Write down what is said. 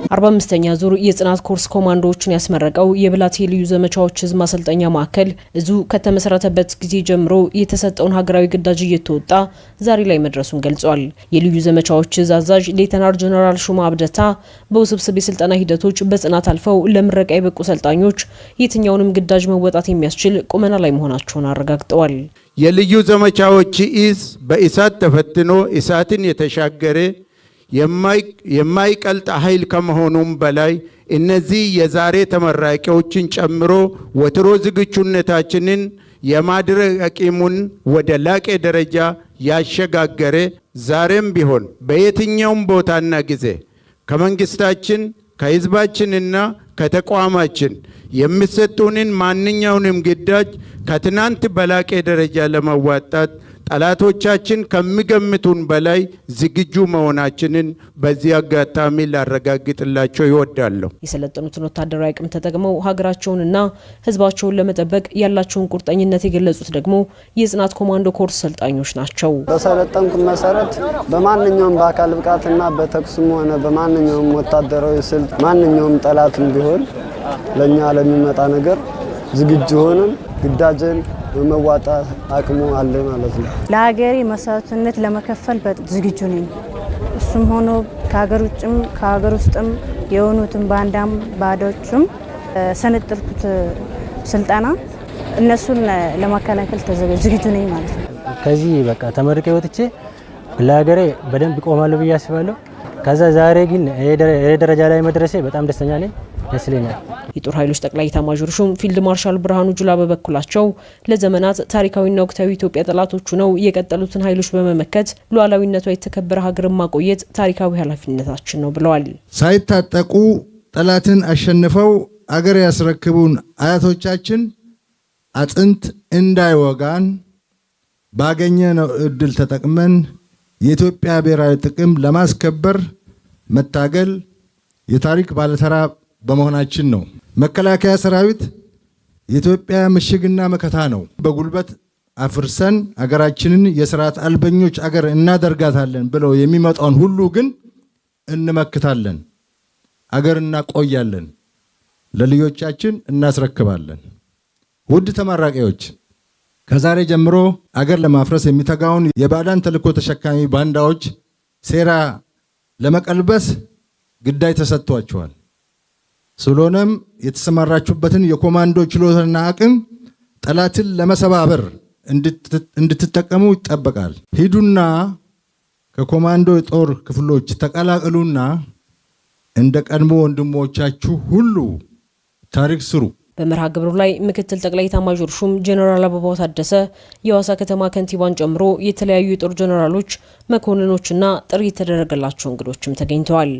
45ኛ ዙር የጽናት ኮርስ ኮማንዶዎችን ያስመረቀው የብላቴ ልዩ ዘመቻዎች ህዝብ ማሰልጠኛ ማዕከል እዙ ከተመሰረተበት ጊዜ ጀምሮ የተሰጠውን ሀገራዊ ግዳጅ እየተወጣ ዛሬ ላይ መድረሱን ገልጿል። የልዩ ዘመቻዎች ህዝብ አዛዥ ሌተናል ጀነራል ሹማ አብደታ በውስብስብ የስልጠና ሂደቶች በጽናት አልፈው ለምረቃ የበቁ ሰልጣኞች የትኛውንም ግዳጅ መወጣት የሚያስችል ቁመና ላይ መሆናቸውን አረጋግጠዋል። የልዩ ዘመቻዎች እዝ በእሳት ተፈትኖ እሳትን የተሻገረ የማይቀልጥ ኃይል ከመሆኑም በላይ እነዚህ የዛሬ ተመራቂዎችን ጨምሮ ወትሮ ዝግጁነታችንን የማድረግ አቅሙን ወደ ላቀ ደረጃ ያሸጋገረ ዛሬም ቢሆን በየትኛውም ቦታና ጊዜ ከመንግስታችን ከህዝባችንና ከተቋማችን የሚሰጡንን ማንኛውንም ግዳጅ ከትናንት በላቀ ደረጃ ለመዋጣት ጠላቶቻችን ከሚገምቱን በላይ ዝግጁ መሆናችንን በዚህ አጋጣሚ ላረጋግጥላቸው ይወዳለሁ። የሰለጠኑትን ወታደራዊ አቅም ተጠቅመው ሀገራቸውንና ህዝባቸውን ለመጠበቅ ያላቸውን ቁርጠኝነት የገለጹት ደግሞ የጽናት ኮማንዶ ኮርስ ሰልጣኞች ናቸው። በሰለጠንኩት መሰረት በማንኛውም በአካል ብቃትና በተኩስም ሆነ በማንኛውም ወታደራዊ ስልት ማንኛውም ጠላትም ቢሆን ለኛ ለሚመጣ ነገር ዝግጁ ሆነን ግዳጅን መዋጣት አቅሙ አለ ማለት ነው። ለሀገሬ መስዋዕትነት ለመከፈል ዝግጁ ነኝ። እሱም ሆኖ ከሀገር ውጭም ከሀገር ውስጥም የሆኑትን ባንዳም ባዶችም ሰነጠልኩት ስልጣና እነሱን ለማከላከል ዝግጁ ነኝ ማለት ነው። ከዚህ በቃ ተመርቄ ወጥቼ ለሀገሬ በደንብ ቆማለሁ ብዬ አስባለሁ። ከዛ ዛሬ ግን የደረጃ ላይ መድረሴ በጣም ደስተኛ ነኝ። ይመስለኛል። የጦር ኃይሎች ጠቅላይ ኤታማዦር ሹም ፊልድ ማርሻል ብርሃኑ ጁላ በበኩላቸው ለዘመናት ታሪካዊና ወቅታዊ ኢትዮጵያ ጠላቶቹ ነው የቀጠሉትን ኃይሎች በመመከት ሉዓላዊነቷ የተከበረ ሀገርን ማቆየት ታሪካዊ ኃላፊነታችን ነው ብለዋል። ሳይታጠቁ ጠላትን አሸንፈው አገር ያስረክቡን አያቶቻችን አጥንት እንዳይወጋን ባገኘነው እድል ተጠቅመን የኢትዮጵያ ብሔራዊ ጥቅም ለማስከበር መታገል የታሪክ ባለተራ በመሆናችን ነው። መከላከያ ሰራዊት የኢትዮጵያ ምሽግና መከታ ነው። በጉልበት አፍርሰን አገራችንን የስርዓት አልበኞች አገር እናደርጋታለን ብለው የሚመጣውን ሁሉ ግን እንመክታለን፣ አገር እናቆያለን፣ ለልጆቻችን እናስረክባለን። ውድ ተመራቂዎች፣ ከዛሬ ጀምሮ አገር ለማፍረስ የሚተጋውን የባዕዳን ተልዕኮ ተሸካሚ ባንዳዎች ሴራ ለመቀልበስ ግዳይ ተሰጥቷቸዋል። ስለሆነም የተሰማራችሁበትን የኮማንዶ ችሎታና አቅም ጠላትን ለመሰባበር እንድትጠቀሙ ይጠበቃል። ሂዱና ከኮማንዶ የጦር ክፍሎች ተቀላቀሉና እንደ ቀድሞ ወንድሞቻችሁ ሁሉ ታሪክ ስሩ። በመርሃ ግብሩ ላይ ምክትል ጠቅላይ ኤታማዦር ሹም ጀነራል አበባው ታደሰ የሐዋሳ ከተማ ከንቲባን ጨምሮ የተለያዩ የጦር ጀነራሎች፣ መኮንኖችና ጥሪ የተደረገላቸው እንግዶችም ተገኝተዋል።